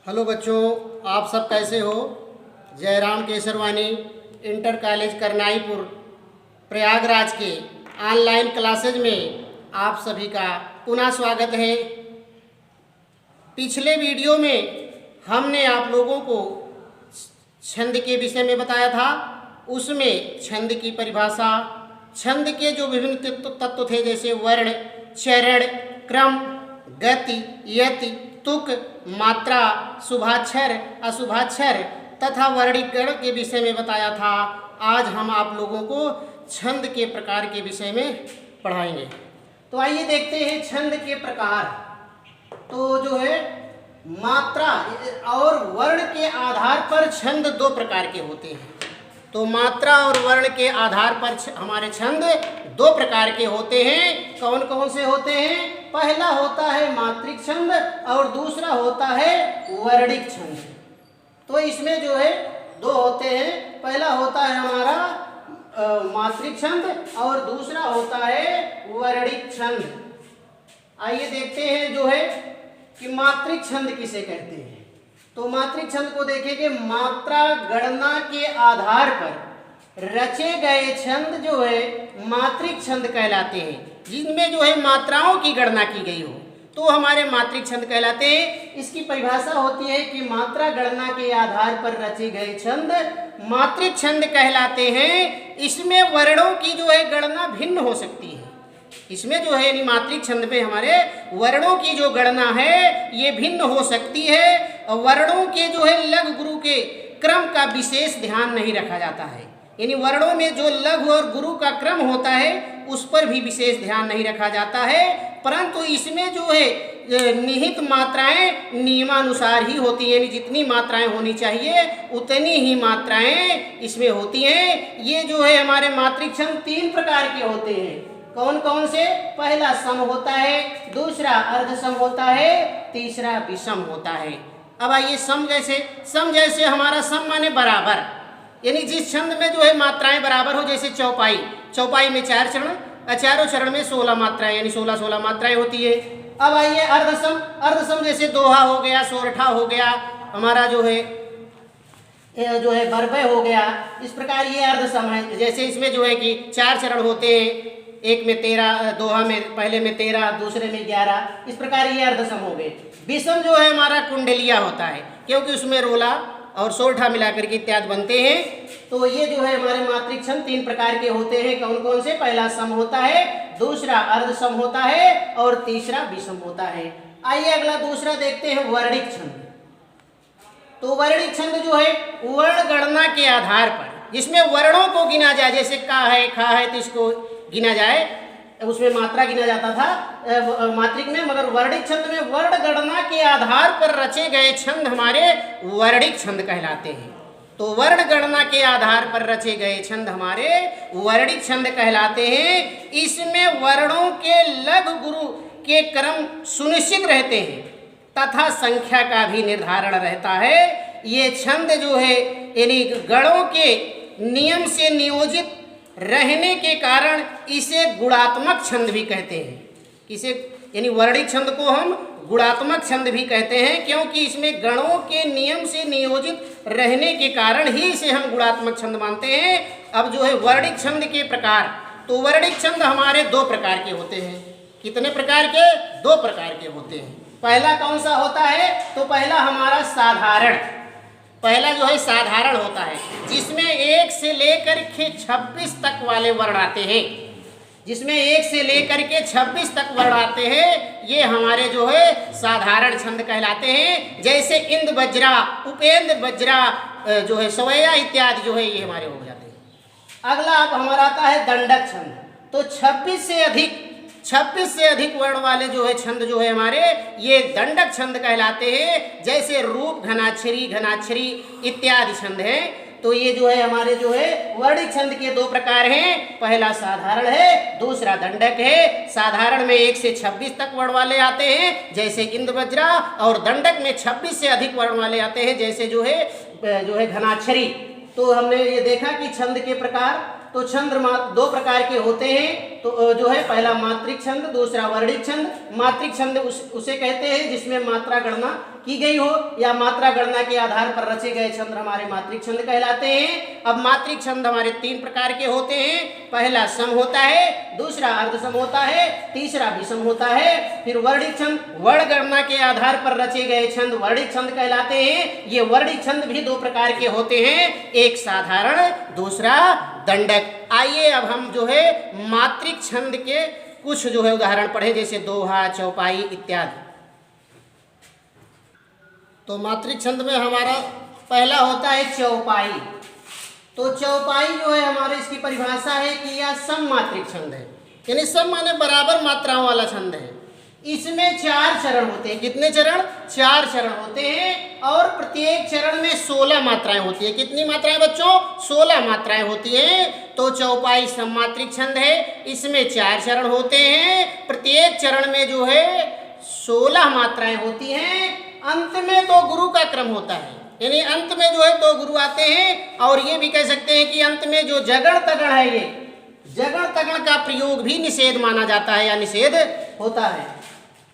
Hello बच्चों, आप सब कैसे हो। जयराम केसरवानी इंटर कॉलेज करनाईपुर प्रयागराज के ऑनलाइन क्लासेज में आप सभी का पुनः स्वागत है। पिछले वीडियो में हमने आप लोगों को छंद के विषय में बताया था। उसमें छंद की परिभाषा, छंद के जो विभिन्न तत्व थे जैसे वर्ण, चरण, क्रम, गति, यति, तुक, मात्रा, शुभाक्षर, अशुभाक्षर तथा वर्णिक गण के विषय में बताया था। आज हम आप लोगों को छंद के प्रकार के विषय में पढ़ाएंगे। तो आइए देखते हैं छंद के प्रकार। तो जो है मात्रा और वर्ण के आधार पर छंद दो प्रकार के होते हैं। तो मात्रा और वर्ण के आधार पर हमारे छंद दो प्रकार के होते हैं। कौन कौन से होते हैं? पहला होता है मात्रिक छंद और दूसरा होता है वर्णिक छंद। तो इसमें जो है दो होते हैं। पहला होता है हमारा मात्रिक छंद और दूसरा होता है वर्णिक छंद। आइए देखते हैं जो है कि मात्रिक छंद किसे कहते हैं। तो मात्रिक छंद को देखेंगे, मात्रा गणना के आधार पर रचे गए छंद जो है मात्रिक छंद कहलाते हैं। जिनमें जो है मात्राओं की गणना की गई हो तो हमारे मात्रिक छंद कहलाते हैं। इसकी परिभाषा होती है कि मात्रा गणना के आधार पर रचे गए छंद मात्रिक छंद कहलाते हैं। इसमें वर्णों की जो है गणना भिन्न हो सकती है। इसमें जो है यानी मात्रिक छंद में हमारे वर्णों की जो गणना है ये भिन्न हो सकती है। और वर्णों के जो है लघु गुरु के क्रम का विशेष ध्यान नहीं रखा जाता है। यानी वर्णों में जो लघु और गुरु का क्रम होता है उस पर भी विशेष ध्यान नहीं रखा जाता है। परंतु इसमें जो है निहित मात्राएं नियमानुसार ही होती हैं। यानी जितनी मात्राएं होनी चाहिए उतनी ही मात्राएं इसमें होती हैं। ये जो है हमारे मात्रिक छंद तीन प्रकार के होते हैं। कौन कौन से? पहला सम होता है, दूसरा अर्ध सम होता है, तीसरा विषम होता है। अब आइए सम जैसे हमारा सम माने बराबर, यानी जिस छंद में जो है मात्राएं बराबर हो। जैसे चौपाई में 4 चरण, चारों चरण में 16 मात्राएं यानी 16 मात्राएं होती है। अब आइए अर्धसम जैसे दोहा हो गया, सोरठा हो गया, हमारा जो है बरबय हो गया। इस प्रकार ये अर्धसम है। जैसे इसमें जो है कि 4 चरण होते हैं, एक में 13, दोहा में पहले में 13, दूसरे में 11। इस प्रकार ये अर्धसम हो गए। विषम जो है हमारा कुंडलिया होता है, क्योंकि उसमें रोला और सोरठा मिलाकर के इत्यादि बनते हैं। तो ये जो है हमारे मात्रिक छंद तीन प्रकार के होते हैं। कौन कौन से? पहला सम होता है, दूसरा अर्धसम होता है और तीसरा विषम होता है। आइए अगला दूसरा देखते हैं वर्णिक छंद। तो वर्णिक छंद जो है वर्ण गणना के आधार पर, जिसमें वर्णों को गिना जाए, जैसे का है, खा है, तो इसको गिना जाए, उसमें मात्रा गिना जाता था मात्रिक में। मगर वर्णिक छंद में वर्ण गणना के आधार पर रचे गए छंद हमारे वर्णिक छंद कहलाते हैं। तो वर्ण गणना के आधार पर रचे गए छंद हमारे वर्णिक छंद कहलाते हैं। इसमें वर्णों के लघु गुरु के क्रम सुनिश्चित रहते हैं तथा संख्या का भी निर्धारण रहता है। ये छंद जो है यानी गणों के नियम से नियोजित रहने के कारण इसे गुणात्मक छंद भी कहते हैं। इसे यानी वर्णिक छंद को हम गुणात्मक छंद भी कहते हैं, क्योंकि इसमें गणों के नियम से नियोजित रहने के कारण ही इसे हम गुणात्मक छंद मानते हैं। अब जो है वर्णिक छंद के प्रकार, तो वर्णिक छंद हमारे दो प्रकार के होते हैं। कितने प्रकार के? दो प्रकार के होते हैं। पहला कौन सा होता है? तो पहला हमारा साधारण, पहला जो है साधारण होता है, जिसमें 1 से लेकर के 26 तक वाले वर्ण आते हैं। जिसमें 1 से लेकर के 26 तक वर्ण आते हैं, ये हमारे जो है साधारण छंद कहलाते हैं। जैसे इंद्र वज्रा, उपेंद्र वज्रा, जो है सवैया इत्यादि जो है ये हमारे हो जाते हैं। अगला अब हमारा आता है दंडक छंद। तो 26 से अधिक वर्ण वाले जो है छंद जो है हमारे ये दंडक छंद कहलाते हैं। जैसे रूप, घनाक्षरी इत्यादि छंद हैं। तो ये जो है हमारे जो है वर्णिक छंद के दो प्रकार हैं। पहला साधारण है, दूसरा दंडक है। साधारण में 1 से 26 तक वर्ण वाले आते हैं जैसे इंद्र वज्रा, और दंडक में 26 से अधिक वर्ण वाले आते हैं जैसे जो है घनाक्षरी। तो हमने ये देखा कि छंद के प्रकार तो छंद दो प्रकार के होते हैं। तो जो है पहला मात्रिक छंद, दूसरा वर्णिक छंद। मात्रिक छंद उसे कहते हैं जिसमें मात्रा गणना की गई हो या मात्रा गणना के आधार पर रचे गए छंद हमारे मात्रिक छंद कहलाते हैं। अब मात्रिक छंद हमारे 3 प्रकार के होते हैं। पहला सम होता है, दूसरा अर्ध सम होता है, तीसरा विषम होता है। फिर वर्णिक छंद, वर्ण गणना के आधार पर रचे गए छंद वर्णिक छंद कहलाते हैं। ये वर्णिक छंद भी 2 प्रकार के होते हैं, एक साधारण, दूसरा दंडक। आइए अब हम जो है मात्रिक छंद के कुछ जो है उदाहरण पढ़े, जैसे दोहा, चौपाई इत्यादि। तो मात्रिक छंद में हमारा पहला होता है चौपाई। तो चौपाई जो है हमारे इसकी परिभाषा है कि यह सम मात्रिक छंद है, यानी सम माने बराबर मात्राओं वाला छंद है। इसमें 4 चरण होते हैं। कितने चरण? 4 चरण होते हैं और प्रत्येक चरण में 16 मात्राएं होती है। कितनी मात्राएं बच्चों? 16 मात्राएं होती हैं। तो चौपाई सममात्रिक छंद है। इसमें 4 चरण होते हैं, प्रत्येक चरण में जो है 16 मात्राएं होती हैं। अंत में 2 गुरु का क्रम होता है, यानी अंत में जो है 2 गुरु आते हैं। और ये भी कह सकते हैं कि अंत में जो जगड़ तगड़ है, ये जगड़ तगड़ का प्रयोग भी निषेध माना जाता है या निषेध होता है।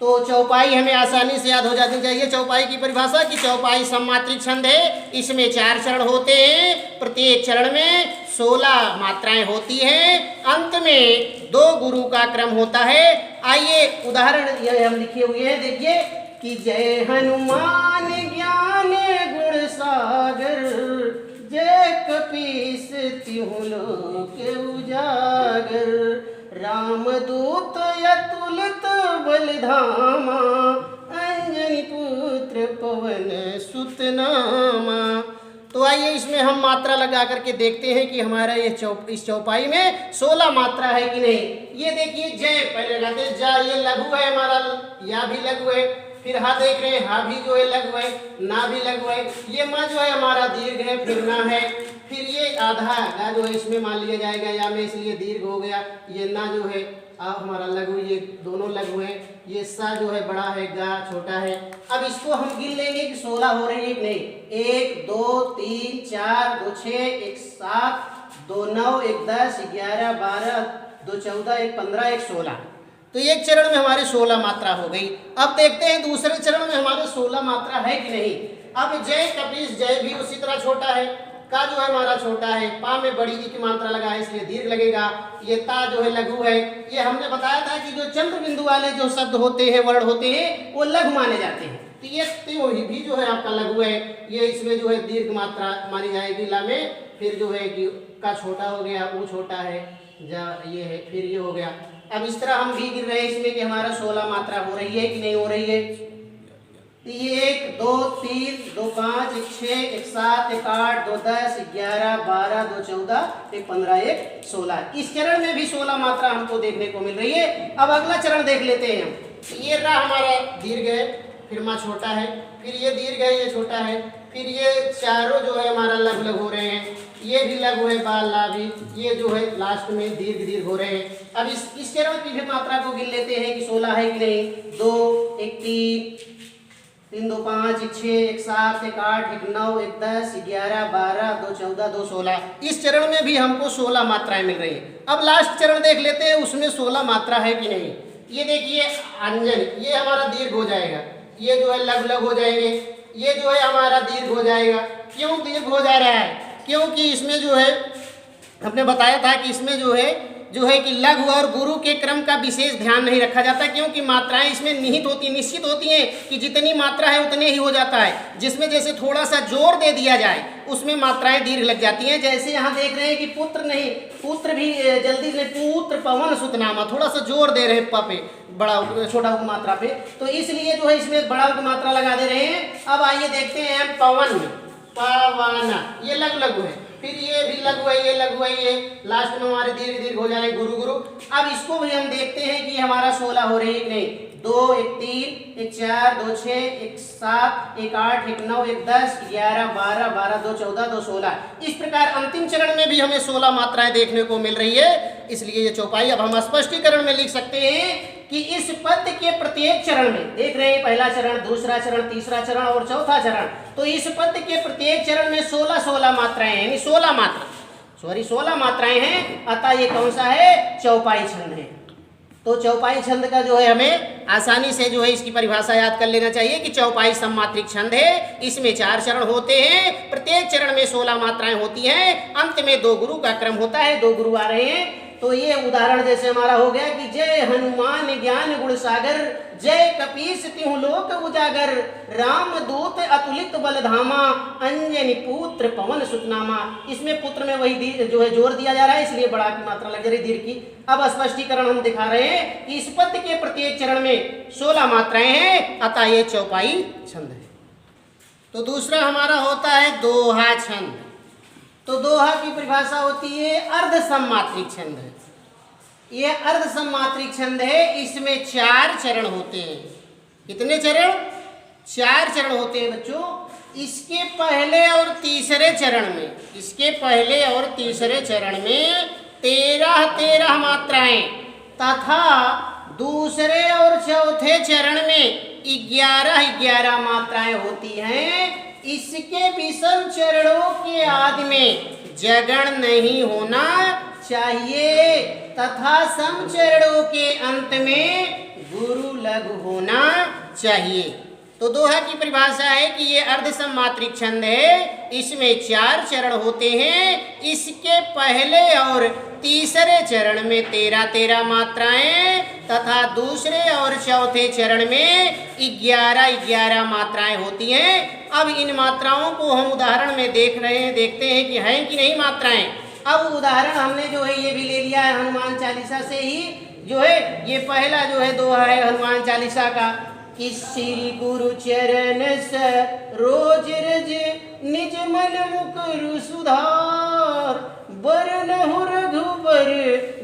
तो चौपाई हमें आसानी से याद हो जानी चाहिए। चौपाई की परिभाषा कि चौपाई सममात्रिक छंद है। इसमें 4 चरण होते हैं, प्रत्येक चरण में 16 मात्राएं होती हैं। अंत में 2 गुरु का क्रम होता है। आइए उदाहरण ये हम लिखे हुए हैं, देखिए कि जय हनुमान ज्ञान गुण सागर, जय कपीस तिहुँ लोक उजागर, रामदूत अतुलित बलधामा, अंजनी पुत्र पवन सुत नामा। तो आइए इसमें हम मात्रा लगा करके देखते हैं कि हमारा ये इस चौपाई में 16 मात्रा है कि नहीं। ये देखिए जय पहले लगाते हैं, जा ये लघु है हमारा, या भी लघु है। फिर हा देख रहे हैं, हा भी जो है लघु है, ना भी लघु है। ये म जो है हमारा दीर्घ है, फिर ना है। फिर ये आधा गा जो है इसमें मान लिया जाएगा, या में इसलिए दीर्घ हो गया। ये ना जो है अब हमारा लघु, ये दोनों लघु है। ये सा जो है बड़ा है, गा छोटा है। अब इसको हम गिन लेंगे कि 16 हो रही है कि नहीं। 1 2 3 4 2 6 1 7 2 9 1 10 11 12 2 14 1 15 1 16। तो एक चरण में हमारे 16 मात्रा हो गई। अब देखते हैं दूसरे चरण में हमारे 16 मात्रा है कि नहीं। अब जय कपीस, जय भी उसी तरह छोटा है, का जो है हमारा छोटा है, पा में बड़ी की मात्रा लगा है इसलिए दीर्घ लगेगा। ये ता जो है लघु है। ये हमने बताया था कि जो चंद्र बिंदु वाले जो शब्द होते हैं, वर्ण होते हैं, वो लघु माने जाते हैं। तो ये भी जो है आपका लघु है। ये इसमें जो है दीर्घ मात्रा मानी जाएगी ला में। फिर जो है कि का छोटा हो गया, वो छोटा है, जा ये है, फिर ये हो गया। अब इस तरह हम भी गिर रहे हैं इसमें कि हमारा 16 मात्रा हो रही है कि नहीं हो रही है। ये 1 2 3 2 5 1 6 1 7 1 8 2 10 11 12 2 14 1 15 1 16। इस चरण में भी 16 मात्रा हमको देखने को मिल रही है। अब अगला चरण देख लेते हैं हम। ये रहा हमारा दीर्घ है, फिर माँ छोटा है, फिर ये दीर्घ है, ये छोटा है, फिर ये चारों जो है हमारा लघु लघु हो रहे हैं। ये भी लघु है, बाल ला भी, ये जो है लास्ट में दीर्घ दीर्घ हो रहे हैं। अब इस चरण की भी मात्रा को गिन लेते हैं कि 16 है कि नहीं। 2 1 3 2 5 1 6 1 7 1 8 1 9 1 10 11 12 2 14 2 16। इस चरण में भी हमको 16 मात्राएं मिल रही हैं। अब लास्ट चरण देख लेते हैं, उसमें 16 मात्रा है कि नहीं। ये देखिए अंजन, ये हमारा दीर्घ हो जाएगा, ये जो है लघु लघु हो जाएंगे, ये जो है हमारा दीर्घ हो जाएगा। क्यों दीर्घ हो जा रहा है? क्योंकि इसमें जो है हमने बताया था कि इसमें जो है कि लघु और गुरु के क्रम का विशेष ध्यान नहीं रखा जाता, क्योंकि मात्राएं इसमें निहित होती, निश्चित होती हैं कि जितनी मात्रा है उतने ही हो जाता है। जिसमें जैसे थोड़ा सा जोर दे दिया जाए उसमें मात्राएं दीर्घ लग जाती हैं। जैसे यहाँ देख रहे हैं कि पुत्र नहीं, पुत्र भी जल्दी नहीं, पुत्र पवन सुत नामा, थोड़ा सा जोर दे रहे हैं प पे, बड़ा छोटा मात्रा पे, तो इसलिए जो है इसमें बड़ा मात्रा लगा दे रहे हैं। अब आइए देखते हैं पवन, पवाना, ये लघु लघु है, फिर ये भी लघु है, ये लघु है, ये लास्ट में हमारे दीर्घ दीर्घ हो जाए गुरु गुरु। अब इसको भी हम देखते हैं कि हमारा 16 हो रही है कि नहीं। 2 1 3 1 4 2 6 1 7 1 8 1 9 1 10 11 12 12 2 14 2 16। इस प्रकार अंतिम चरण में भी हमें 16 मात्राएं देखने को मिल रही है। इसलिए ये चौपाई अब हम स्पष्टीकरण में लिख सकते हैं कि इस पद के प्रत्येक चरण में, देख रहे हैं पहला चरण, दूसरा चरण, तीसरा चरण और चौथा चरण, तो इस पद के प्रत्येक चरण में 16 16 मात्राएं हैं, यानी 16 मात्रा, सॉरी 16 मात्राएं हैं, अतः ये कौन सा है? चौपाई छंद है। तो चौपाई छंद का जो है हमें आसानी से जो है इसकी परिभाषा याद कर लेना चाहिए कि चौपाई सममात्रिक छंद है। इसमें 4 चरण होते हैं, प्रत्येक चरण में 16 मात्राएं होती हैं, अंत में 2 गुरु का क्रम होता है, 2 गुरु आ रहे हैं। तो ये उदाहरण जैसे हमारा हो गया कि जय हनुमान ज्ञान गुण सागर, जय कपीस तिहु लोक उजागर, राम दूत अतुलित बलधामा, अंजनी पुत्र पवन सुतनामा। इसमें पुत्र में वही जो है जोर दिया जा रहा है, इसलिए बड़ा की मात्रा लग रही दीर्घ की। अब स्पष्टीकरण हम दिखा रहे हैं कि इस पद के प्रत्येक चरण में 16 मात्राएं हैं, अतः ये चौपाई छंद है। तो दूसरा हमारा होता है दोहा छंद। तो दोहा की परिभाषा होती है अर्ध सममात्रिक छंद है। ये अर्ध सममात्रिक छंद है, इसमें 4 चरण होते हैं। कितने चरण? 4 चरण होते हैं बच्चों। इसके पहले और तीसरे चरण में, इसके पहले और तीसरे चरण में 13 मात्राएं तथा दूसरे और चौथे चरण में 11 मात्राएं होती हैं। इसके विषम चरणों के आदि में जगण नहीं होना चाहिए तथा सम चरणों के अंत में गुरु लघु होना चाहिए। तो दोहा की परिभाषा है कि ये अर्ध सममात्रिक छंद है, इसमें 4 चरण होते हैं। इसके पहले और तीसरे चरण में 13 मात्राएं तथा दूसरे और चौथे चरण में 11 मात्राएं होती हैं। अब इन मात्राओं को हम उदाहरण में देखते हैं कि हैं कि नहीं मात्राएं। अब उदाहरण हमने जो है ये भी ले लिया है हनुमान चालीसा से ही, जो है ये पहला जो है दोहा है हनुमान चालीसा का कि श्री गुरु चरण सरोज रज, निज मन मुकुर सुधार, बरनहु रघुबर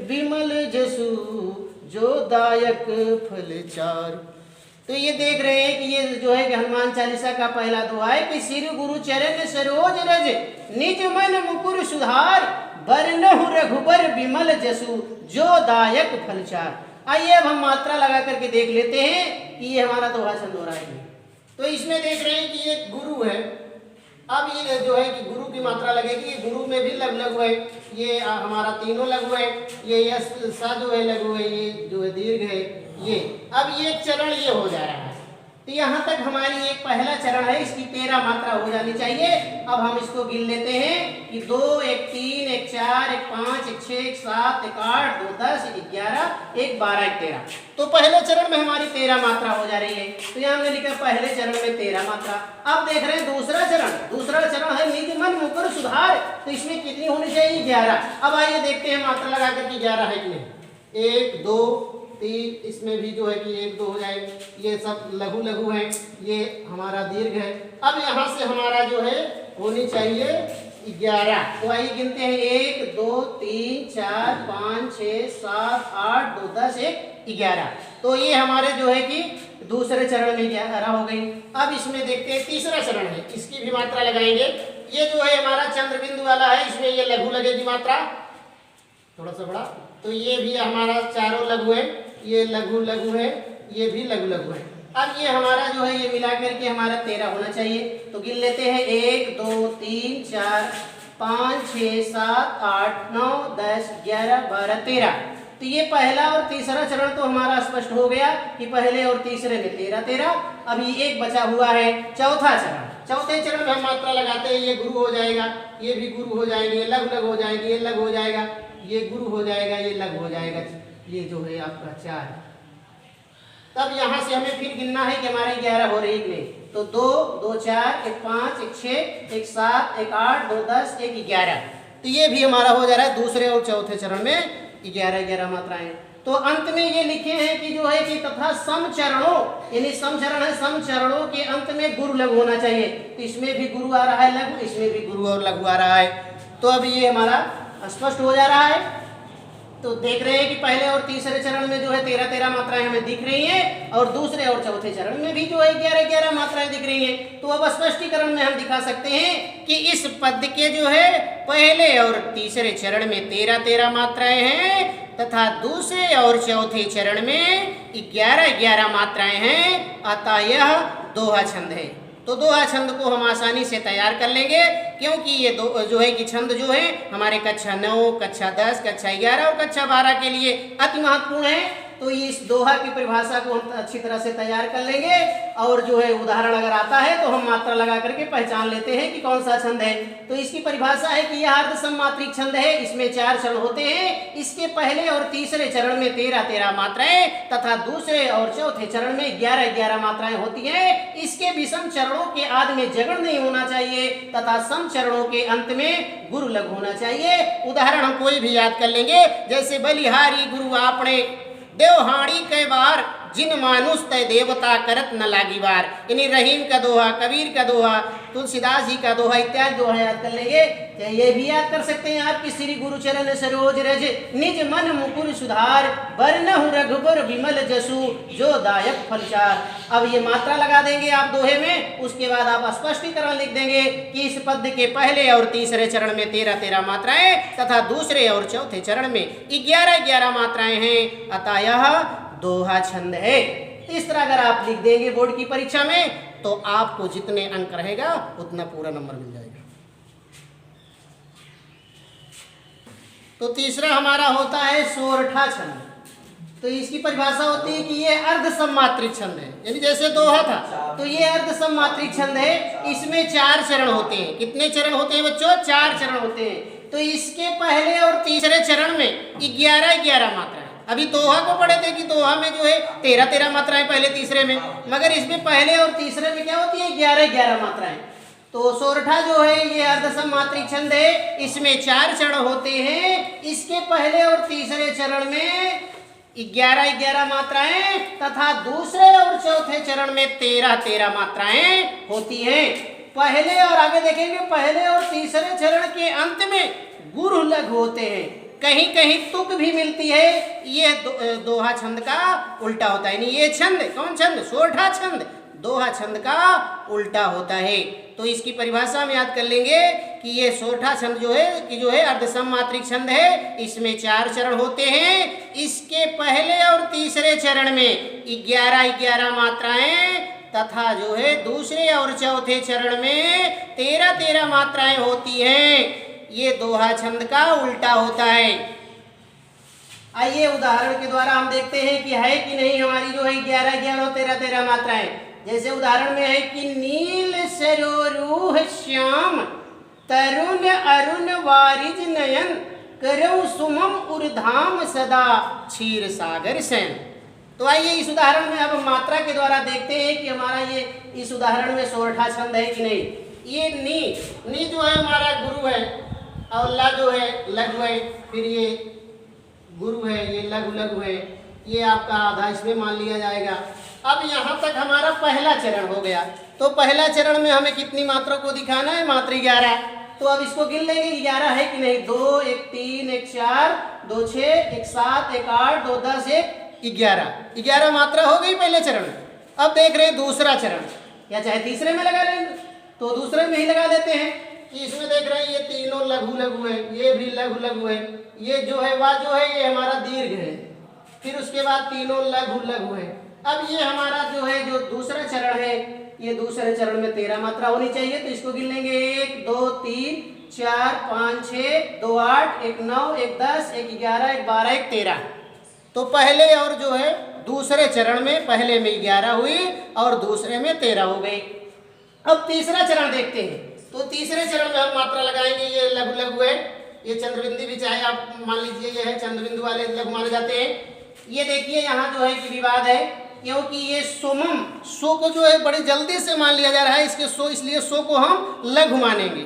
विमल जसु, जो दायक फल चार। तो ये देख रहे हैं कि ये जो है कि हनुमान चालीसा का पहला दोहा है कि श्री गुरु चरण सरोज रज, निज मन मुकुर सुधार, बरनहु रघुबर विमल जसु, जो दायक फल चार। आइए अब हम मात्रा लगा करके देख लेते हैं कि ये हमारा दोहा छंद हो रहा है। तो इसमें देख रहे हैं कि ये गुरु है। अब ये जो है कि गुरु की मात्रा लगेगी, गुरु में भी लघु है, ये हमारा तीनों लघु है, ये यस सा जो है लघु है, ये जो है दीर्घ है ये। अब ये चरण ये हो जा रहा है। तो यहाँ तक हमारी एक पहला चरण है, इसकी 13 मात्रा हो जानी चाहिए। अब हम इसको गिन लेते हैं कि 2, 1, 3, 1, 4, 1, 5, 1, 6, 1, 7, 1, 8, 2, 10, 1, 11, 1, 12, 1, 13। तो पहले चरण में हमारी 13 मात्रा हो जा रही है। तो यहाँ हमने लिखा पहले चरण में 13 मात्रा। अब देख रहे हैं दूसरा चरण है निज मन मुकुर सुधार। तो इसमें कितनी होनी चाहिए? 11। अब आइए देखते हैं मात्रा लगा कर 11 है कि नहीं। 1, 2, 3, इसमें भी जो है कि 1, 2 हो जाएंगे। ये सब लघु है, ये हमारा दीर्घ है। अब यहाँ से हमारा जो है होनी चाहिए 11। तो आइए गिनते हैं 1, 2, 3, 4, 5, 6, 7, 8, 2, 10, 1, 11। तो ये हमारे जो है कि दूसरे चरण में 11 हो गई। अब इसमें देखते हैं तीसरा चरण है, इसकी भी मात्रा लगाएंगे। ये जो है हमारा चंद्र बिंदु वाला है, इसमें ये लघु लगेगी मात्रा, थोड़ा सा बड़ा। तो ये भी हमारा चारों लघु है, ये लघु है, ये भी लघु है। अब ये हमारा जो है ये मिला करके हमारा 13 होना चाहिए। तो गिन लेते हैं 1, 2, 3, 4, 5, 6, 7, 8, 9, 10, 11, 12, 13। तो ये पहला और तीसरा चरण तो हमारा स्पष्ट हो गया कि पहले और तीसरे में 13। अभी एक बचा हुआ है चौथा चरण। चौथे चरण में हम मात्रा लगाते हैं, ये गुरु हो जाएगा, ये भी गुरु हो जाएंगे, लघु हो जाएंगे, ये लघु हो जाएगा, ये गुरु हो जाएगा, ये लघु हो जाएगा। ये जो है आपका 4। तब यहाँ से हमें फिर गिनना है कि हमारे 11 हो रही है। तो 2, 2, 4, 1, 5, 1, 6, 1, 7, 1, 8, 2, 10, 1, 11। तो ये भी हमारा हो जा रहा है दूसरे और चौथे चरण में 11 मात्राएं। तो अंत में ये लिखे हैं कि जो है कि तथा सम चरणों, यानी सम चरण है, सम चरणों के अंत में गुरु लघु होना चाहिए। तो इसमें भी गुरु आ रहा है लघु, इसमें भी गुरु और लघु आ रहा है। तो अब ये हमारा स्पष्ट हो जा रहा है। तो देख रहे हैं कि पहले और तीसरे चरण में जो है 13 मात्राएं हमें दिख रही हैं, और दूसरे और चौथे चरण में भी जो है 11 मात्राएं दिख रही हैं। तो अब स्पष्टीकरण में हम दिखा सकते हैं कि इस पद के जो है पहले और तीसरे चरण में 13 मात्राएं हैं तथा दूसरे और चौथे चरण में 11 मात्राएं हैं, अतः यह दोहा छंद है। तो दोहा छंद को हम आसानी से तैयार कर लेंगे, क्योंकि ये दो जो है कि छंद जो है हमारे कक्षा 9, कक्षा 10, कक्षा 11 और कक्षा 12 के लिए अति महत्वपूर्ण है। तो इस दोहा की परिभाषा को हम अच्छी तरह से तैयार कर लेंगे, और जो है उदाहरण अगर आता है तो हम मात्रा लगा करके पहचान लेते हैं कि कौन सा छंद है। तो इसकी परिभाषा है कि यह अर्ध सममात्रिक छंद है, इसमें 4 चरण होते हैं, इसके पहले और तीसरे चरण में 13-13 मात्राएं तथा दूसरे और चौथे चरण में 11-11 मात्राएं होती हैं। इसके विषम चरणों के आदि में जगड़ नहीं होना चाहिए तथा सम चरणों के अंत में गुरु लघु होना चाहिए। उदाहरण हम कोई भी याद कर लेंगे, जैसे बलिहारी गुरु आपने देवहाड़ी कई बार जिन मानुष तय देवता करत न लागी बार। यानी रहीम का दोहा, कबीर का दोहा, तुलसीदास जी का दोहा इत्यादि दोहा याद कर लेंगे। ये भी याद कर सकते हैं आपकी श्री गुरुचरण सरोज रज निज मन मुकुर सुधार बरनहु रघुबर विमल जसु जो दायक फलचार। अब ये मात्रा लगा देंगे आप दोहे में, उसके बाद आप स्पष्टीकरण लिख देंगे कि इस पद्य के पहले और तीसरे चरण में 13-13 मात्राएं तथा दूसरे और चौथे चरण में 11-11 मात्राएं हैं, अतः यह दोहा छंद है। इस तरह अगर आप लिख देंगे बोर्ड की परीक्षा में तो आपको जितने अंक रहेगा उतना पूरा नंबर मिल जाएगा। तो तीसरा हमारा होता है सोरठा छंद। तो इसकी परिभाषा होती है कि ये अर्ध सममात्रिक छंद है, यानी जैसे दोहा था तो ये अर्ध सममात्रिक छंद है। इसमें 4 चरण होते हैं। कितने चरण होते हैं बच्चों? 4 चरण होते हैं। तो इसके पहले और तीसरे चरण में 11-11 मात्राएं। अभी दोहा को पढ़े थे कि दोहा में जो है 13-13 मात्राएं पहले तीसरे में, मगर इसमें पहले और तीसरे में क्या होती है? 11-11 मात्राएं। तो सोरठा जो है ये अर्ध सममात्रिक छंद है, इसमें 4 चरण होते हैं। इसके पहले और तीसरे चरण में 11-11 मात्राएं तथा दूसरे और चौथे चरण में 13-13 मात्राएं होती हैं। पहले और आगे देखेंगे, पहले और तीसरे चरण के अंत में गुरु लघु होते हैं। कहीं कहीं तुक भी मिलती है। ये दोहा छंद का उल्टा होता है। नहीं, ये छंद कौन छंद? सोरठा छंद दोहा छंद का उल्टा होता है। तो इसकी परिभाषा हम याद कर लेंगे कि ये सोरठा छंद जो है अर्ध सममात्रिक छंद है। इसमें 4 चरण होते हैं। इसके पहले और तीसरे चरण में 11-11 मात्राएं तथा जो है दूसरे और चौथे चरण में 13-13 मात्राएं होती हैं। ये दोहा छंद का उल्टा होता है। आइए उदाहरण के द्वारा हम देखते हैं कि है कि नहीं हमारी जो है 11-11 और 13-13 मात्राएं। जैसे उदाहरण में है कि नील सरोरूह श्याम तरुण अरुण वारिज नयन करौ सुमम उर्धाम सदा क्षीर सागर सैन। तो आइए इस उदाहरण में अब मात्रा के द्वारा देखते हैं कि हमारा ये इस उदाहरण में सोरठा छंद है कि नहीं। ये नी जो है हमारा गुरु है और ला जो है लघु है, फिर ये गुरु है, ये लघु है, ये आपका आधा इसमें मान लिया जाएगा। अब यहाँ तक हमारा पहला चरण हो गया। तो पहला चरण में हमें कितनी मात्रा को दिखाना है? मात्रा 11। तो अब इसको गिन लेंगे 11 है कि नहीं। 2, 1, 3, 1, 4, 2, 6, 1, 7, 1, 8, 2, 10, 1, 11 मात्रा हो गई पहले चरण में। अब देख रहे हैं दूसरा चरण, या चाहे तीसरे में लगा लेंगे तो दूसरे में ही लगा देते हैं कि इसमें देख रहे हैं ये तीनों लघु है, ये भी लघु है, ये जो है वह जो है ये हमारा दीर्घ है, फिर उसके बाद तीनों लघु है। अब ये हमारा जो है जो दूसरा चरण है, ये दूसरे चरण में 13 मात्रा होनी चाहिए। तो इसको गिन लेंगे 1, 2, 3, 4, 5, 6, 2, 8, 1, 9, 1, 10, 1, 11, 1, 12, 1, 13। तो पहले और जो है दूसरे चरण में पहले में 11 हुई और दूसरे में 13 हो गई। अब तीसरा चरण देखते हैं। तो तीसरे चरण में हम मात्रा लगाएंगे। ये लघु है, ये चंद्रबिंदु भी चाहे आप मान लीजिए ये है चंद्रबिंदु वाले लघु माने जाते हैं। ये देखिए यहाँ जो है कि विवाद है, क्योंकि ये सोमम सो को जो है बड़ी जल्दी से मान लिया जा रहा है इसके सो, इसलिए सो को हम लघु मानेंगे,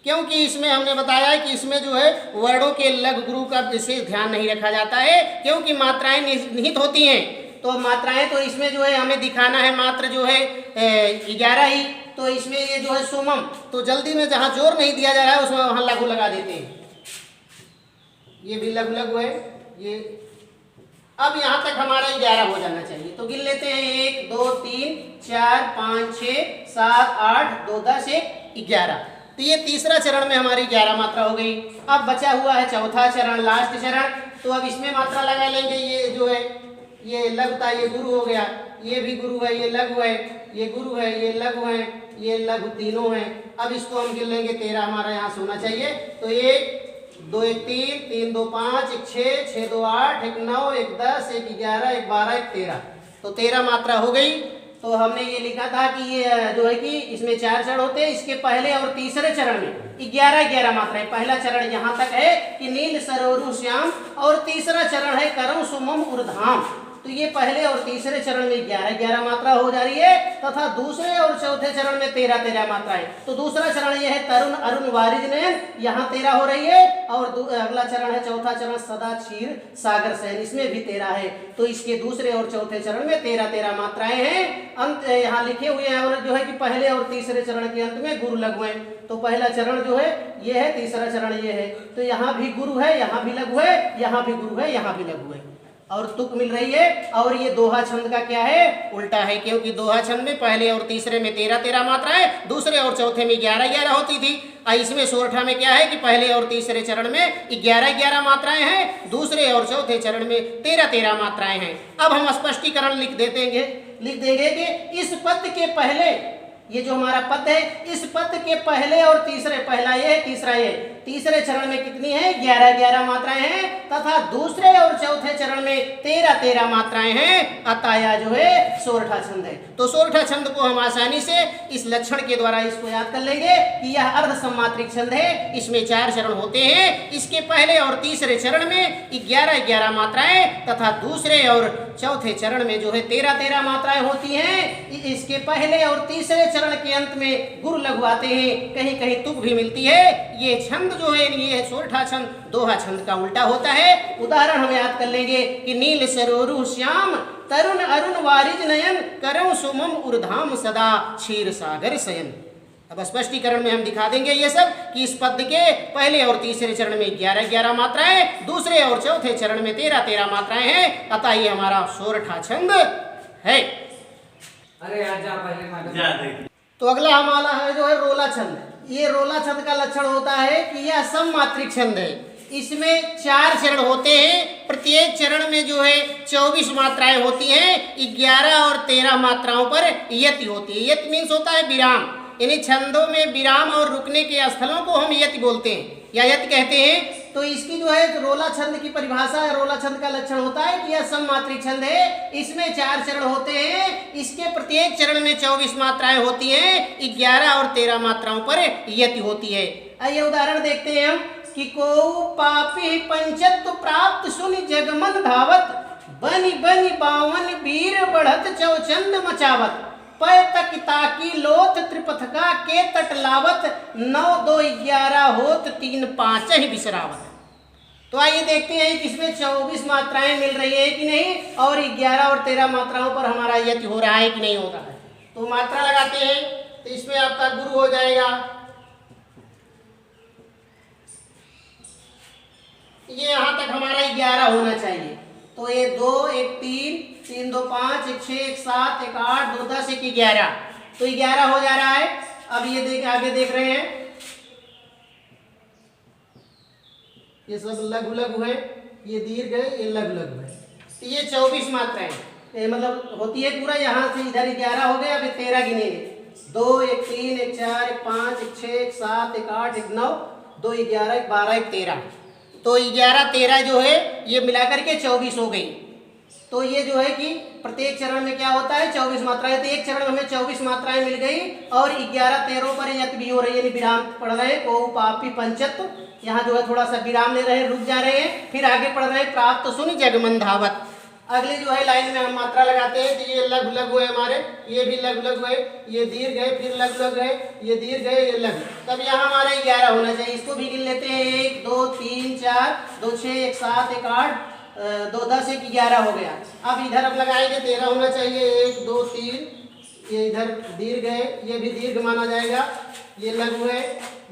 क्योंकि इसमें हमने बताया कि इसमें जो है वर्णों के लघु गुरु का विशेष ध्यान नहीं रखा जाता है, क्योंकि मात्राएं निहित होती हैं। तो मात्राएं तो इसमें जो है हमें दिखाना है मात्र जो है 11 ही। तो इसमें ये जो है सोमम, तो जल्दी में जहाँ जोर नहीं दिया जा रहा है उसमें वहाँ लघु लगा देते हैं। ये भी लघु है ये। अब यहाँ तक हमारा 11 हो जाना चाहिए। तो गिन लेते हैं 1, 2, 3, 4, 5, 6, 7, 8, 2, 10, 1, 11। तो ये तीसरा चरण में हमारी 11 मात्रा हो गई। अब बचा हुआ है चौथा चरण, लास्ट चरण। तो अब इसमें मात्रा लगा लेंगे। ये जो है ये लघु था, ये गुरु हो गया, ये भी गुरु है, ये लघु है, ये गुरु है, ये लघु है, ये लघु तीनों हैं। अब इसको हम गिन लेंगे, 13 हमारा यहाँ से होना चाहिए। तो 1 2 1 3 3 2 5 1 6 6 2 8 1 9 1 10 1 11 1 12 1 13। तो 13 मात्रा हो गई। तो हमने ये लिखा था कि ये जो है कि इसमें 4 चरण होते हैं। इसके पहले और तीसरे चरण में 11 मात्राएं। पहला चरण यहाँ तक है कि नील सरोरु श्याम, और तीसरा चरण है करम सुमम उर्धाम। तो ये पहले और तीसरे चरण में 11 मात्रा हो जा रही है, तथा दूसरे और चौथे चरण में 13 मात्राएं। तो दूसरा चरण यह है तरुण अरुण वारिज नयन, यहाँ 13 हो रही है। और अगला चरण है चौथा चरण सदा क्षीर सागर शयन, इसमें भी 13 है। तो इसके दूसरे और चौथे चरण में 13 मात्राएं हैं। अंत यहाँ लिखे हुए हैं, और जो है कि पहले और तीसरे चरण के अंत में गुरु लघु है। तो पहला चरण जो है ये है, तीसरा चरण ये है। तो यहाँ भी गुरु है, यहाँ भी लघु है, यहाँ भी गुरु है, यहाँ भी लघु है, और तुक मिल रही है। और ये दोहा छंद का क्या है, उल्टा है, क्योंकि दोहा छंद में पहले और तीसरे में 13 मात्राएं, दूसरे और चौथे में 11 होती थी। इसमें सोरठा में क्या है कि पहले और तीसरे चरण में 11 मात्राएं हैं, दूसरे और चौथे चरण में 13 मात्राएं हैं। अब हम स्पष्टीकरण लिख देंगे कि इस पद के पहले, ये जो हमारा पद है, इस पद के पहले और तीसरे, पहला ये है तीसरा ये, तीसरे चरण में कितनी है 11 मात्राएं हैं, तथा दूसरे और चौथे चरण में 13 मात्राएं हैं। अतः यह जो है सोरठा छंद है। तो सोरठा छंद को हम आसानी से इस लक्षण के द्वारा इसको याद कर लेंगे कि यह अर्ध सम्मात्रिक छंद है। इसमें 4 चरण होते हैं। इसके पहले और तीसरे चरण में 11 मात्राएं, तथा दूसरे और चौथे चरण में जो है 13 मात्राएं होती हैं। इसके पहले और तीसरे चरण के अंत में गुरु लघु आते हैं, कहीं कहीं तुक भी मिलती है। ये छंद जो है ये सोरठा छंद दोहा छंद का उल्टा होता है। उदाहरण हम याद कर लेंगे कि नील सरोरु श्याम, तरुण अरुण वारिज नयन, करम सुमम उर्धाम सदा क्षीर सागर शयन। अब स्पष्टीकरण में हम दिखा देंगे ये सब कि इस पद के पहले और तीसरे चरण में 11 मात्राएं, दूसरे और चौथे चरण में 13 मात्राएं हैं। अतः ये हमारा सोरठा छंद है। अरे आजा पहले तो अगला हमारा है जो है रोला छंद। ये रोला छंद का लक्षण होता है कि यह सममात्रिक छंद है। इसमें 4 चरण होते हैं। प्रत्येक चरण में जो है 24 मात्राएं होती हैं। 11 और 13 मात्राओं पर यति होती है। यति मीन्स होता है विराम, यानी छंदों में विराम और रुकने के स्थलों को हम यति बोलते हैं या यति कहते हैं। तो इसकी जो है रोला छंद की परिभाषा, रोला छंद का लक्षण होता है कि यह सममात्रिक छंद है। इसमें 4 चरण होते हैं। इसके प्रत्येक चरण में 24 मात्राएं होती हैं। 11 और 13 मात्राओं पर यति होती है। आइए उदाहरण देखते हैं हम कि को पापी पंचत्व प्राप्त सुनि जगमन धावत, बनि बनि बावन वीर बढ़त चौचंद मचावत, पय तक ताकी लोथ त्रिपथका के तट लावत, 9 2 11 होत 3 5 ही बिसरावत। तो आइए देखते हैं कि इसमें 24 मात्राएं मिल रही है कि नहीं, और 11 और 13 मात्राओं पर हमारा यति हो रहा है कि नहीं हो रहा है। तो मात्रा लगाते हैं, तो इसमें आपका गुरु हो जाएगा, ये यहाँ तक हमारा 11 होना चाहिए। तो 1 2 1 3 3 2 5 1 6 1 7 1 8 2 10 1 11। तो 11 हो जा रहा है। अब ये आगे देख रहे हैं, ये सब लघु लघु है, ये दीर्घ है, ये लघु लघु है। तो ये 24 मात्राएं मतलब होती है पूरा। यहाँ से इधर 11 हो गए, अब 13 गिनेंगे। 2 1 3 1 4 1 5 1 6 1 7 1 8 1 9 2 11 1 12 1 13। तो 11 13 जो है ये मिलाकर के 24 हो गई। तो ये जो है कि प्रत्येक चरण में क्या होता है 24 मात्राएं। तो एक चरण में हमें 24 मात्राएं मिल गई, और 11 13 पर यति भी हो रही है, विराम पढ़ रहे हैं। को पापी पंचत्व, यहाँ जो है थोड़ा सा विराम ले रहे हैं, रुक जा रहे हैं, फिर आगे पढ़ रहे हैं प्राप्त सुनि जगमन धावत। अगली जो है लाइन में हम मात्रा लगाते हैं। तो ये लघु लघु है हमारे, ये भी लघु लघु है, ये दीर्घ है, फिर लघु लघु है, ये दीर्घ है, ये लघु। तब यहाँ हमारा 11 होना चाहिए। इसको भी गिन लेते हैं। 1 2 3 4 2 6 1 7 1 8 2 10 1 11 हो गया। अब इधर अब लगाएंगे 13 होना चाहिए। 1 2 3, ये इधर दीर्घ है, ये भी दीर्घ माना जाएगा, ये लघु है,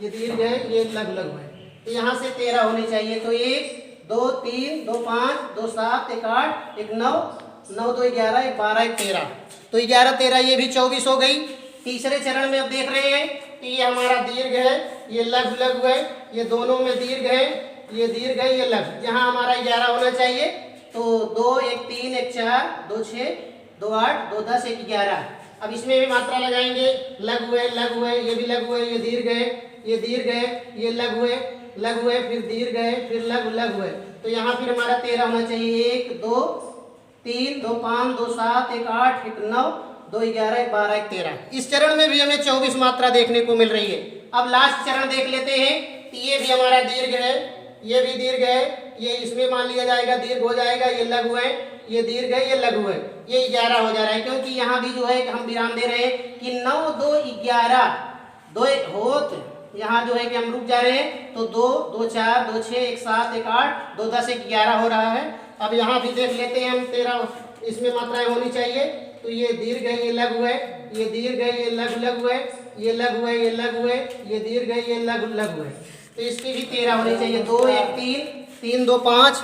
ये दीर्घ है, ये लघु लघु है। तो यहाँ से 13 होनी चाहिए। तो 1 2 3 2 5 2 7 1 8 1 9 9 2 11 1 12 1 13। तो 11 13 ये भी 24 हो गई। तीसरे चरण में अब देख रहे हैं कि ये हमारा दीर्घ है, ये लघु लघु है, ये दोनों में दीर्घ है, ये दीर्घ है, ये लघु। यहाँ हमारा 11 होना चाहिए। तो 2 1 3 1 4 2 6 2 8 2 10 1 11। अब इसमें भी मात्रा लगाएंगे, लघु है, लघु है, ये भी लघु है, ये दीर्घ है, ये दीर्घ है, ये लघु है, लघु है, फिर दीर्घ है, फिर लघु, लघु है। तो यहाँ फिर हमारा 13 होना चाहिए। 1 2 3 2 5 2 7 1 8 1 9 2 11 1 12 1 13। इस चरण में भी हमें 24 मात्रा देखने को मिल रही है। अब लास्ट चरण देख लेते हैं। ये भी हमारा दीर्घ है, ये भी दीर्घ है, ये इसमें मान लिया जाएगा दीर्घ हो जाएगा, ये लघु है, ये दीर्घ है, ये लघु है, ये 11 हो जा रहा है, क्योंकि यहाँ भी जो है हम विराम दे रहे हैं कि 9 2 11 2 होत, यहाँ जो है कि हम रुक जा रहे हैं, तो 2 2 4 2 6 1 7 1 8 2 10 1 11 हो रहा है। अब यहाँ भी देख लेते हैं हम 13, इसमें मात्राएं होनी चाहिए। तो ये दीर्घ है, ये लघु है, ये दीर्घ है, ये लघु, लघु है, ये लघु है, ये लघु है, ये दीर्घ है, ये लघु, लघु है। तो इसकी भी 13 होनी चाहिए। 2 1 3 3 2 5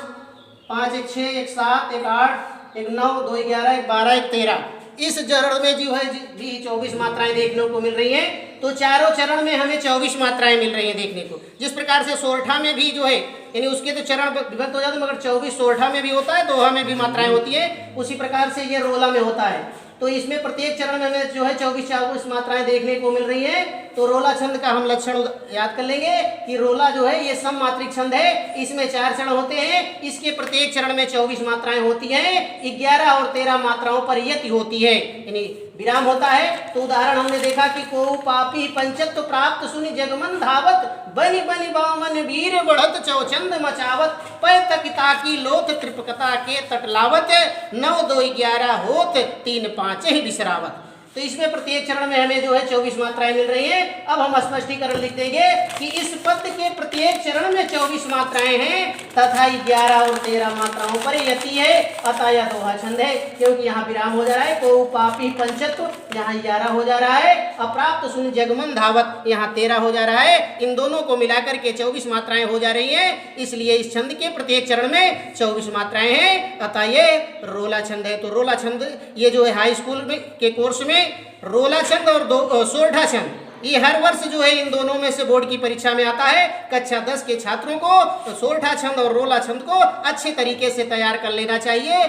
5 1 6 1 7 1 8 1 9 2 11 1 12 1 13। इस चरण में जो है भी 24 मात्राएं देखने को मिल रही हैं। तो चारों चरण में हमें 24 मात्राएं मिल रही हैं देखने को। जिस प्रकार से सोरठा में भी जो है यानी उसके तो चरण विभक्त हो जाते, मगर 24 सोरठा में भी होता है, दोहा में भी मात्राएं होती है, उसी प्रकार से ये रोला में होता है। तो इसमें प्रत्येक चरण में हमें जो है 24 मात्राएं देखने को मिल रही है। तो रोला छंद का हम लक्षण याद कर लेंगे कि रोला जो है ये सममात्रिक छंद है, इसमें 4 चरण होते हैं, इसके प्रत्येक चरण में 24 मात्राएं होती हैं, 11 और 13 मात्राओं पर यति होती है, यानी विराम होता है। तो उदाहरण हमने देखा कि को पापी पंचत्व प्राप्त सुनि जगमन धावत, बनि बनि बामन वीर बढ़त चौचंद मचावत, पै तक ताकी लोथ त्रिपकता के तटलावत, 9 2 11 होत 3 5 ही विसरावत। तो इसमें प्रत्येक चरण में हमें जो है 24 मात्राएं मिल रही हैं। अब हम स्पष्टीकरण लिख देंगे कि इस पद के प्रत्येक चरण में 24 मात्राएं हैं तथा 11 और 13 मात्राओं पर यति है, अतः यह दोहा छंद है, क्योंकि यहाँ विराम हो जा रहा है। को पापी पंचत्व यहाँ 11 हो जा रहा है, अप्राप्त सुन जगमन धावत यहाँ 13 हो जा रहा है। इन दोनों को मिलाकर के 24 मात्राएं हो जा रही हैं, इसलिए इस छंद के प्रत्येक चरण में 24 मात्राएं हैं, अतः ये रोला छंद है। तो रोला छंद ये जो है हाई स्कूल में के कोर्स में रोला छंद और सोरठा छंद, ये हर वर्ष जो है इन दोनों में से बोर्ड की परीक्षा में आता है। कक्षा 10 के छात्रों को तो सोरठा छंद और रोला छंद को अच्छे तरीके से तैयार कर लेना चाहिए।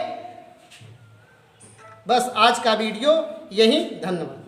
बस आज का वीडियो यही, धन्यवाद।